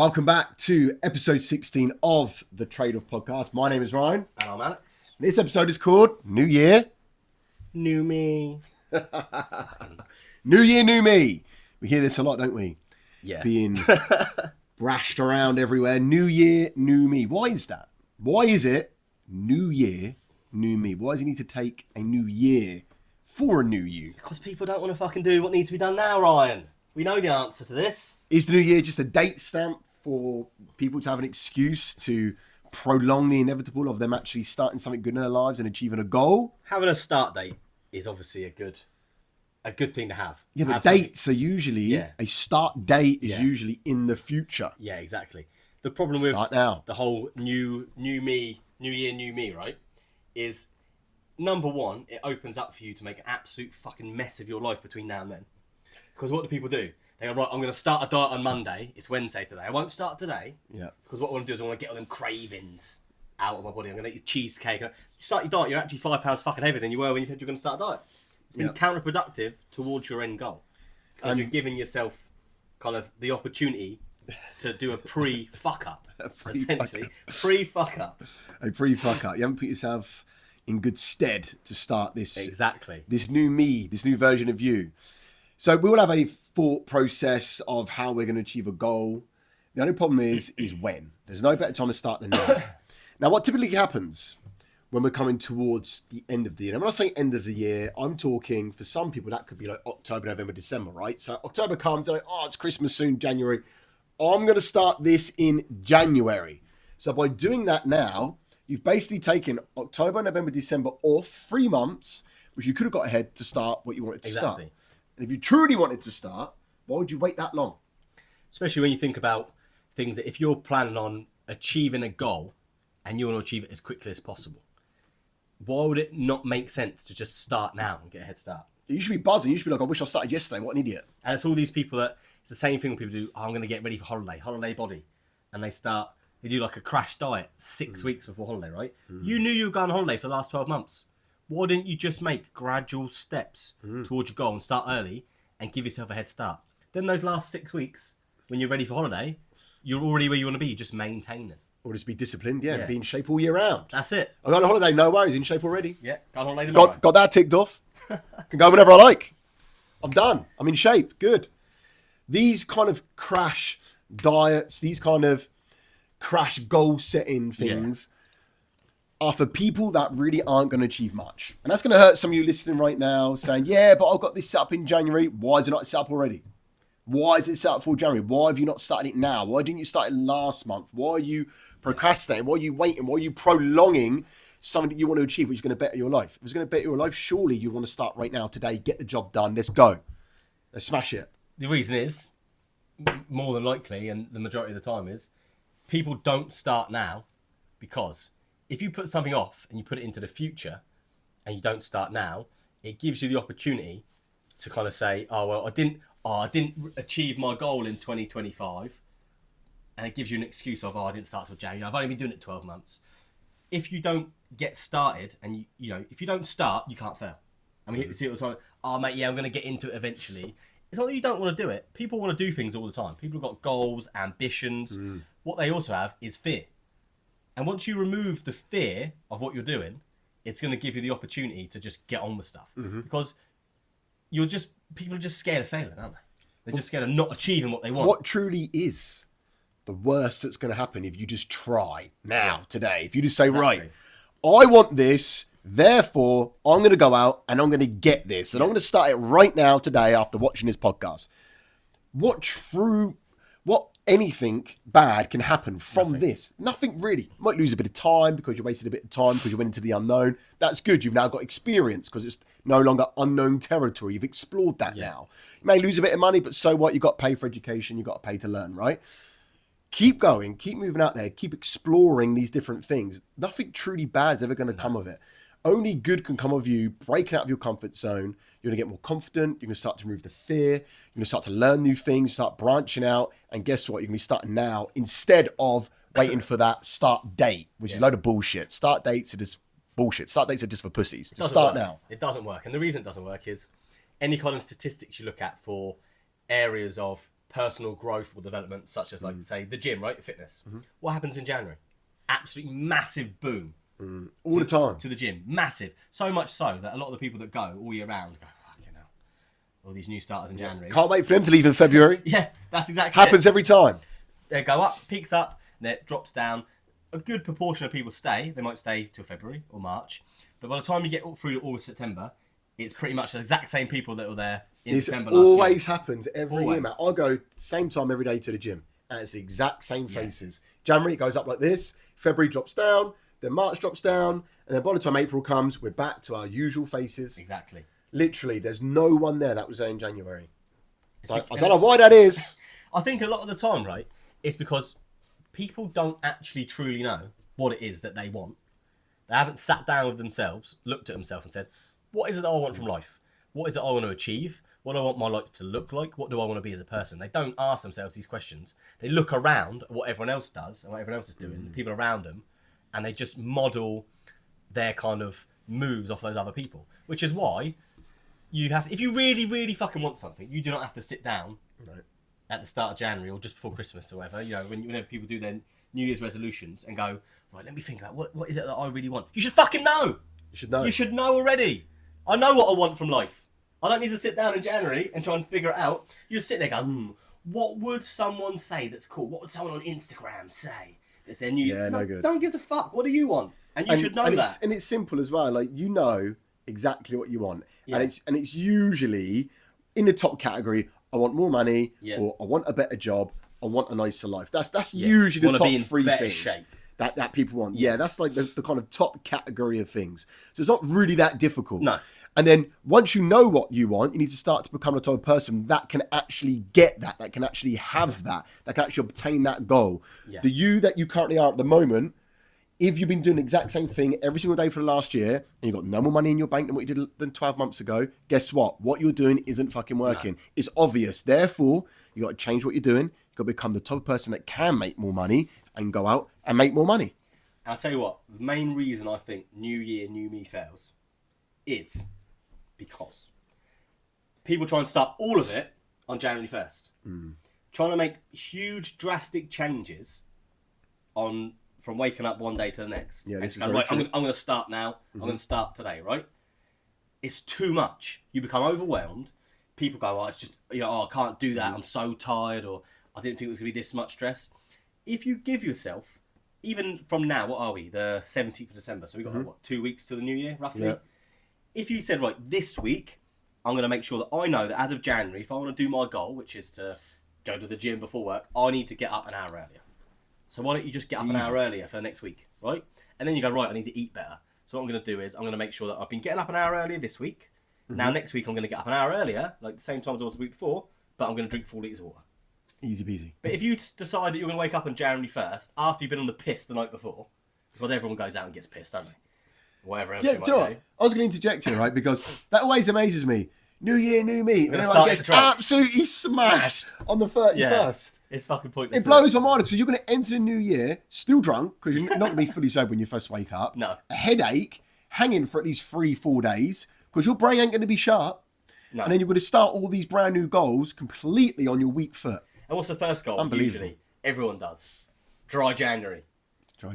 Welcome back to episode 16 of the Trade-Off Podcast. My name is Ryan. And I'm Alex. This episode is called New Year. New me. New Year, new me. We hear this a lot, don't we? Yeah. Being brashed around everywhere. New Year, new me. Why is that? Why is it New Year, new me? Why does he need to take a new year for a new you? Because people don't want to fucking do what needs to be done now, Ryan. We know the answer to this. Is the new year just a date stamp for people to have an excuse to prolong the inevitable of them actually starting something good in their lives and achieving a goal? Having a start date is obviously a good thing to have. Yeah, but dates are usually, a start date is usually in the future. Yeah, exactly. The problem with now. The whole new me, new year, new me, right, is number one, it opens up for you to make an absolute fucking mess of your life between now and then. Because what do people do? They go, right, I'm going to start a diet on Monday. It's Wednesday today. I won't start today. Yeah. Because what I want to do is I want to get all them cravings out of my body. I'm going to eat cheesecake. You start your diet, you're actually 5 pounds fucking heavier than you were when you said you're going to start a diet. It's been counterproductive towards your end goal. Because you're giving yourself kind of the opportunity to do a pre-fuck up, essentially. Pre-fuck up. A pre-fuck up. You haven't put yourself in good stead to start this. Exactly. This new me, this new version of you. So we will have a thought process of how we're going to achieve a goal. The only problem is when. There's no better time to start than now. Now, what typically happens when we're coming towards the end of the year? And when I say end of the year, I'm talking, for some people, that could be like October, November, December, right? So October comes, they're like, oh, it's Christmas soon, January. I'm going to start this in January. So by doing that now, you've basically taken October, November, December off 3 months, which you could have got ahead to start what you wanted to start. And if you truly wanted to start, why would you wait that long? Especially when you think about things that if you're planning on achieving a goal and you want to achieve it as quickly as possible, why would it not make sense to just start now and get a head start? You should be buzzing. You should be like, I wish I started yesterday. What an idiot. And it's all these people that, it's the same thing when people do, oh, I'm going to get ready for holiday body. And they do like a crash diet 6 weeks before holiday, right? You knew you were going on holiday for the last 12 months. Why didn't you just make gradual steps towards your goal and start early and give yourself a head start? Then those last 6 weeks, when you're ready for holiday, you're already where you want to be, just maintain it. Or just be disciplined, and be in shape all year round. That's it. I'm going on holiday, no worries, in shape already. Yeah, going on holiday tomorrow. Got that ticked off. Can go whenever I like. I'm done. I'm in shape. Good. These kind of crash diets, these kind of crash goal setting things are for people that really aren't going to achieve much. And that's going to hurt some of you listening right now saying, yeah, but I've got this set up in January. Why is it not set up already? Why is it set up for January? Why have you not started it now? Why didn't you start it last month? Why are you procrastinating? Why are you waiting? Why are you prolonging something that you want to achieve, which is going to better your life? If it's going to better your life, surely you want to start right now, today, get the job done. Let's go. Let's smash it. The reason is, more than likely, and the majority of the time is, people don't start now because if you put something off and you put it into the future and you don't start now, it gives you the opportunity to kind of say, oh, well, I didn't achieve my goal in 2025. And it gives you an excuse of, I didn't start till January. I've only been doing it 12 months. If you don't get started and if you don't start, you can't fail. I mean, you see it all the time. Oh, mate, I'm going to get into it eventually. It's not that you don't want to do it. People want to do things all the time. People have got goals, ambitions. What they also have is fear. And once you remove the fear of what you're doing, it's going to give you the opportunity to just get on with stuff. Because people are just scared of failing, aren't they? They're just scared of not achieving what they want. What truly is the worst that's going to happen if you just try now, today? If you just say, right, I want this, therefore I'm going to go out and I'm going to get this. And I'm going to start it right now, today, after watching this podcast. What anything bad can happen from this? Nothing really. You might lose a bit of time because you wasted a bit of time because you went into the unknown. That's good. You've now got experience because it's no longer unknown territory. You've explored that now. You may lose a bit of money, but so what? You've got to pay for education. You've got to pay to learn, right? Keep going. Keep moving out there. Keep exploring these different things. Nothing truly bad is ever going to come of it. Only good can come of you breaking out of your comfort zone. You're going to get more confident. You're going to start to remove the fear. You're going to start to learn new things, start branching out. And guess what? You're going to be starting now instead of waiting for that start date, which is a load of bullshit. Start dates are just bullshit. Start dates are just for pussies. Just start now. It doesn't work. And the reason it doesn't work is any kind of statistics you look at for areas of personal growth or development, such as like say the gym, right? Fitness. What happens in January? Absolutely massive boom. All the time. To the gym. Massive. So much so that a lot of the people that go all year round go, fucking hell. All these new starters in January. Can't wait for them to leave in February. Yeah, that's exactly Happens every time. They go up, peaks up, then it drops down. A good proportion of people stay. They might stay till February or March. But by the time you get through August, September, it's pretty much the exact same people that were there in December last year. It always happens every year, Matt. I go same time every day to the gym, and it's the exact same faces. January, it goes up like this. February drops down. Then March drops down. And then by the time April comes, we're back to our usual faces. Exactly. Literally, there's no one there that was there in January. I don't know why that is. I think a lot of the time, right, it's because people don't actually truly know what it is that they want. They haven't sat down with themselves, looked at themselves and said, what is it that I want from life? What is it I want to achieve? What do I want my life to look like? What do I want to be as a person? They don't ask themselves these questions. They look around at what everyone else does and what everyone else is doing, the people around them, and they just model their kind of moves off those other people. Which is why you have, if you really, really fucking want something, you do not have to sit down at the start of January or just before Christmas or whatever, you know, whenever people do their New Year's resolutions and go, right, let me think about what is it that I really want. You should fucking know. You should know. You should know already. I know what I want from life. I don't need to sit down in January and try and figure it out. You just sit there and go, what would someone say that's cool? What would someone on Instagram say? That's their New Year. Yeah, no good. Don't give a fuck. What do you want? And you should know that. And it's simple as well. Like, you know exactly what you want. Yeah. And it's usually in the top category, I want more money, or I want a better job, I want a nicer life. That's usually the top three things shape. that people want. Yeah, that's like the kind of top category of things. So it's not really that difficult. No. And then once you know what you want, you need to start to become the type of person that can actually get that can actually have that can actually obtain that goal. Yeah. The you that you currently are at the moment, if you've been doing the exact same thing every single day for the last year, and you've got no more money in your bank than what you did than 12 months ago, guess what? What you're doing isn't fucking working. No. It's obvious. Therefore, you got to change what you're doing. You've got to become the type of person that can make more money and go out and make more money. And I'll tell you what, the main reason I think New Year, New Me fails is because people try and start all of it on January 1st. Trying to make huge, drastic changes from waking up one day to the next. Yeah, and go, right, I'm going to start now. I'm going to start today, right? It's too much. You become overwhelmed. People go, it's just, I can't do that. I'm so tired, or I didn't think it was going to be this much stress. If you give yourself, even from now, what are we? The 17th of December. So we've got, 2 weeks to the new year, roughly? Yeah. If you said, right, this week, I'm going to make sure that I know that as of January, if I want to do my goal, which is to go to the gym before work, I need to get up an hour earlier. So why don't you just get up an hour earlier for next week, right? And then you go, right, I need to eat better. So what I'm going to do is I'm going to make sure that I've been getting up an hour earlier this week. Now next week I'm going to get up an hour earlier, like the same time as I was the week before, but I'm going to drink 4 litres of water. Easy peasy. But if you decide that you're going to wake up on January 1st, after you've been on the piss the night before, because everyone goes out and gets pissed, don't they? Whatever else you might do. I was going to interject here, right? Because that always amazes me. New year, new me. And everyone gets absolutely smashed on the 31st. Yeah. It's fucking pointless. It blows my mind. So you're going to enter the new year still drunk, because you're not going to be fully sober when you first wake up. No. A headache, hanging for at least 3-4 days, because your brain ain't going to be sharp. No. And then you're going to start all these brand new goals completely on your weak foot. And what's the first goal? Usually, everyone does. Dry January.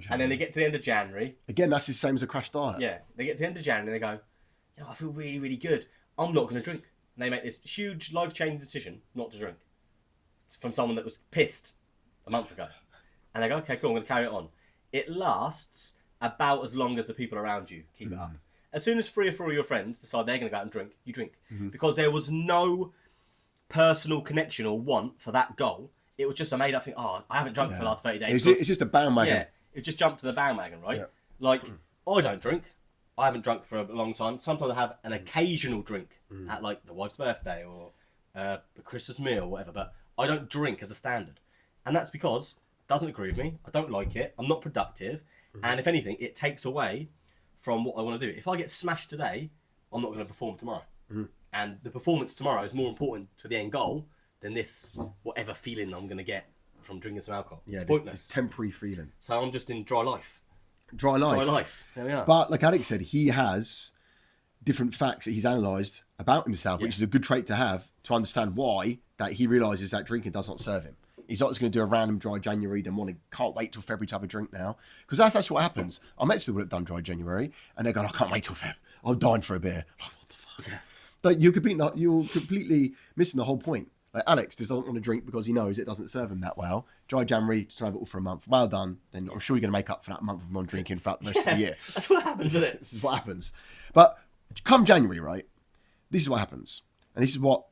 And then they get to the end of January. Again, that's the same as a crash diet. Yeah. They get to the end of January and they go, I feel really, really good. I'm not going to drink. And they make this huge life-changing decision not to drink. It's from someone that was pissed a month ago. And they go, okay, cool, I'm going to carry it on. It lasts about as long as the people around you keep it up. As soon as 3 or 4 of your friends decide they're going to go out and drink, you drink. Because there was no personal connection or want for that goal. It was just a made-up thing, I haven't drunk for the last 30 days. It's just a bandwagon. Yeah, it just jumped to the bandwagon, right? Yeah. Like, I don't drink. I haven't drunk for a long time. Sometimes I have an occasional drink at, like, the wife's birthday or a Christmas meal or whatever, but I don't drink as a standard. And that's because it doesn't agree with me. I don't like it. I'm not productive. And if anything, it takes away from what I want to do. If I get smashed today, I'm not going to perform tomorrow. And the performance tomorrow is more important to the end goal than this whatever feeling I'm going to get from drinking some alcohol. Yeah, it's pointless. This temporary feeling. So I'm just in dry life. Dry life. Dry life. There we are. But like Alix said, he has different facts that he's analysed about himself, which is a good trait to have to understand why that he realises that drinking does not serve him. He's not just going to do a random dry January, then can't wait till February to have a drink now. Because that's actually what happens. I met some people that have done dry January and they're going, I can't wait till Feb. I'm dying for a beer. Like, what the fuck? Yeah. But you're completely missing the whole point. Like Alex just doesn't want to drink because he knows it doesn't serve him that well. Dry January, just have it all for a month. Well done. Then I'm sure you're going to make up for that month of non-drinking throughout the rest of the year. That's what happens, isn't it? This is what happens. But come January, right? This is what happens. And this is what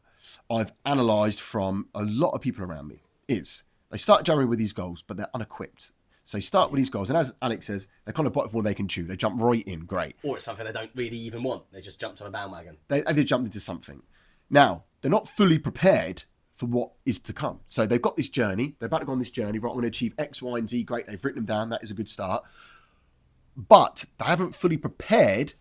I've analysed from a lot of people around me. Is they start January with these goals, but they're unequipped. So they start with these goals. And as Alex says, they're kind of bottom more they can chew. They jump right in. Great. Or it's something they don't really even want. They just jumped on a bandwagon. They've jumped into something. Now, they're not fully prepared for what is to come. So they've got this journey. They're about to go on this journey. Right, I'm going to achieve X, Y, and Z. Great. They've written them down. That is a good start. But they haven't fully prepared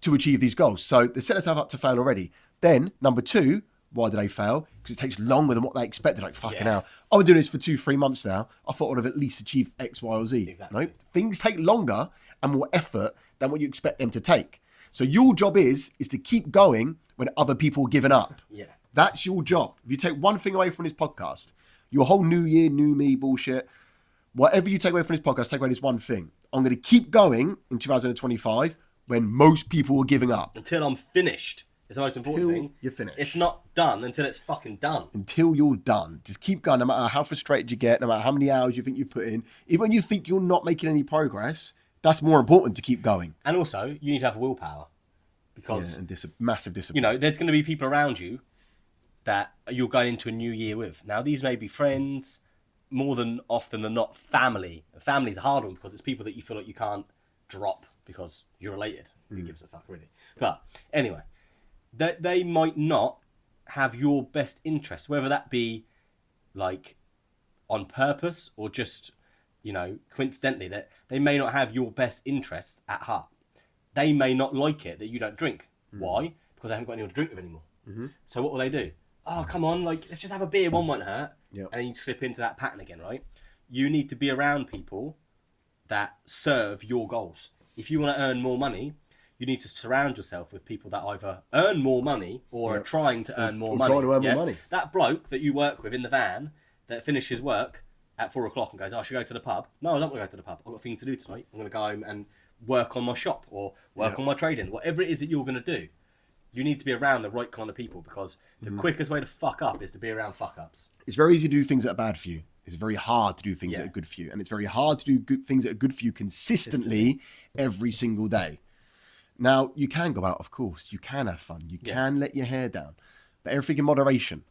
to achieve these goals. So they set themselves up to fail already. Then, number two, why do they fail? Because it takes longer than what they expected. Like, fucking hell. I've been doing this for 2-3 months now. I thought I'd have at least achieved X, Y, or Z. Exactly. No, things take longer and more effort than what you expect them to take. So your job is to keep going when other people are giving up. Yeah. That's your job. If you take one thing away from this podcast, your whole new year, new me bullshit, whatever you take away from this podcast, take away this one thing. I'm going to keep going in 2025 when most people are giving up. Until I'm finished. It's the most important thing. You're finished. It's not done until it's fucking done. Until you're done. Just keep going, no matter how frustrated you get, no matter how many hours you think you've put in. Even when you think you're not making any progress, that's more important to keep going. And also, you need to have willpower. Because, and massive discipline. you know, there's going to be people around you that you're going into a new year with. Now, these may be friends, more than often than not family. Family's a hard one because it's people that you feel like you can't drop because you're related. Who gives a fuck, really? But anyway, they might not have your best interest, whether that be like on purpose or just, you know, coincidentally, that they may not have your best interests at heart. They may not like it that you don't drink. Why? Because they haven't got anyone to drink with anymore. So what will they do? Oh, come on, like, let's just have a beer, one won't hurt. Yep. And then you slip into that pattern again, right? You need to be around people that serve your goals. If you want to earn more money, you need to surround yourself with people that either earn more money or are trying to earn more money. Trying to earn more money. That bloke that you work with in the van that finishes work at 4 o'clock and goes, oh, I should go to the pub. No, I don't want to go to the pub. I've got things to do tonight. I'm going to go home and work on my shop or work on my trading. Whatever it is that you're going to do, you need to be around the right kind of people because the quickest way to fuck up is to be around fuck-ups. It's very easy to do things that are bad for you. It's very hard to do things that are good for you. And it's very hard to do good things that are good for you consistently every single day. Now, you can go out, of course. You can have fun. You can let your hair down. But everything in moderation.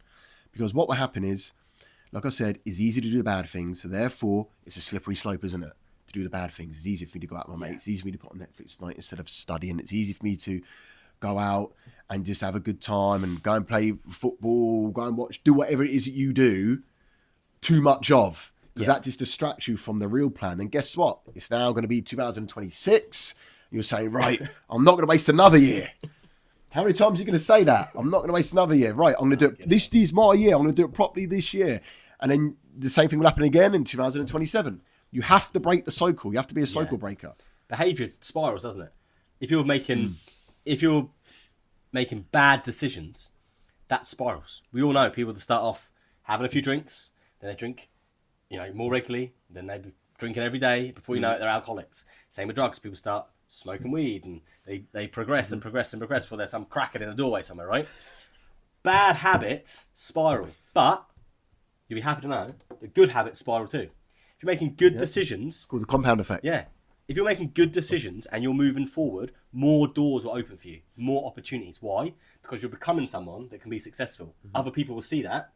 Because what will happen is, like I said, it's easy to do the bad things. So therefore, it's a slippery slope, isn't it? To do the bad things. It's easy for me to go out with my mates. It's easy for me to put on Netflix tonight instead of studying. It's easy for me to go out and just have a good time and go and play football, go and watch, do whatever it is that you do too much of. Because that just distracts you from the real plan. And guess what? It's now going to be 2026. You're saying, right, I'm not going to waste another year. How many times are you going to say that? I'm not going to waste another year. Right, I'm going to do it. This is my year. I'm going to do it properly this year. And then the same thing will happen again in 2027. You have to break the cycle. You have to be a cycle breaker. Behaviour spirals, doesn't it? If you're making bad decisions, that spirals. We all know people that start off having a few drinks, then they drink, you know, more regularly, then they be drinking every day. Before you know it, they're alcoholics. Same with drugs. People start smoking weed and they progress and progress and progress before there's some cracker in the doorway somewhere, right? Bad habits spiral, but you'll be happy to know that good habits spiral too. If you're making good decisions, It's called the compound effect. yeah. If you're making good decisions and you're moving forward, more doors will open for you, more opportunities. Why? Because you're becoming someone that can be successable. Other people will see that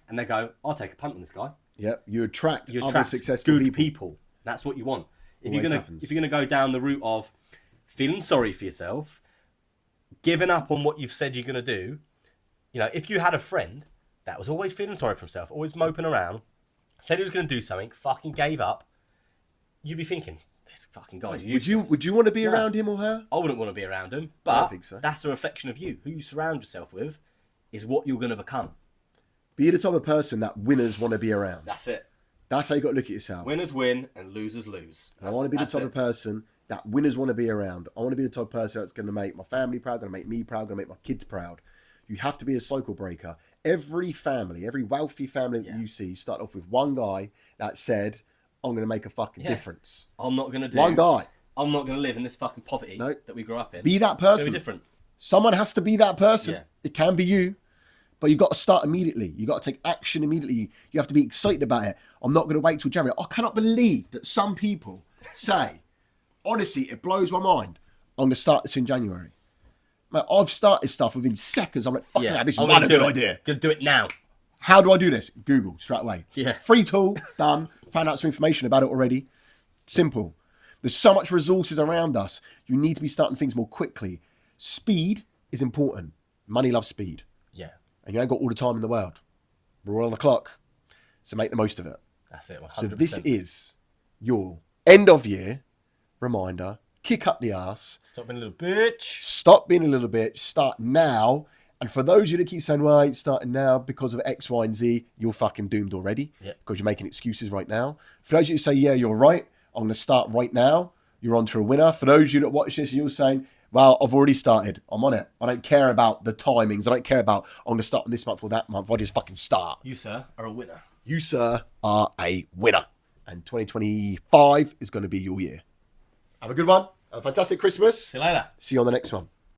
and they go, I'll take a punt on this guy. Yep. You attract other successful good people. That's what you want. If Happens. you're gonna go down the route of feeling sorry for yourself, giving up on what you've said you're gonna do, you know, if you had a friend that was always feeling sorry for himself, always moping around, said he was gonna do something, fucking gave up, you'd be thinking, this fucking guy's useless. Would you want to be around him or her? I wouldn't want to be around him, I but don't think so. that's a reflection of you. Who you surround yourself with is what you're gonna become. Be the type of person that winners want to be around. That's it. That's how you got to look at yourself. Winners win and losers lose. I want to be the type of person that winners want to be around. I want to be the type of person that's going to make my family proud, going to make me proud, going to make my kids proud. You have to be a cycle breaker. Every family, every wealthy family that you see start off with one guy that said, I'm going to make a fucking difference. I'm not going to do... One guy. I'm not going to live in this fucking poverty that we grew up in. Be that person. It's going to be different. Someone has to be that person. Yeah. It can be you, but you got to start immediately. You got to take action immediately. You have to be excited about it. I'm not going to wait till January. I cannot believe that some people say, honestly, it blows my mind, I'm going to start this in January. Mate, I've started stuff within seconds. I'm like, fuck yeah, this is not a good idea. Going to do it now. How do I do this? Google straight away. Yeah. Free tool, done. Found out some information about it already. Simple. There's so much resources around us. You need to be starting things more quickly. Speed is important. Money loves speed. Yeah. And you ain't got all the time in the world. We're all on the clock. So make the most of it. That's it, 100%. So this is your end of year reminder. Kick up the ass. Stop being a little bitch. Stop being a little bitch. Start now. And for those of you that keep saying, well, I ain't starting now because of X, Y, and Z, you're fucking doomed already. Yeah. Because you're making excuses right now. For those of you who say, yeah, you're right, I'm going to start right now, you're on to a winner. For those of you that watch this, you're saying, well, I've already started. I'm on it. I don't care about the timings. I don't care about, I'm going to start this month or that month. I just fucking start. You, sir, are a winner. You, sir, are a winner. And 2025 is going to be your year. Have a good one. Have a fantastic Christmas. See you later. See you on the next one.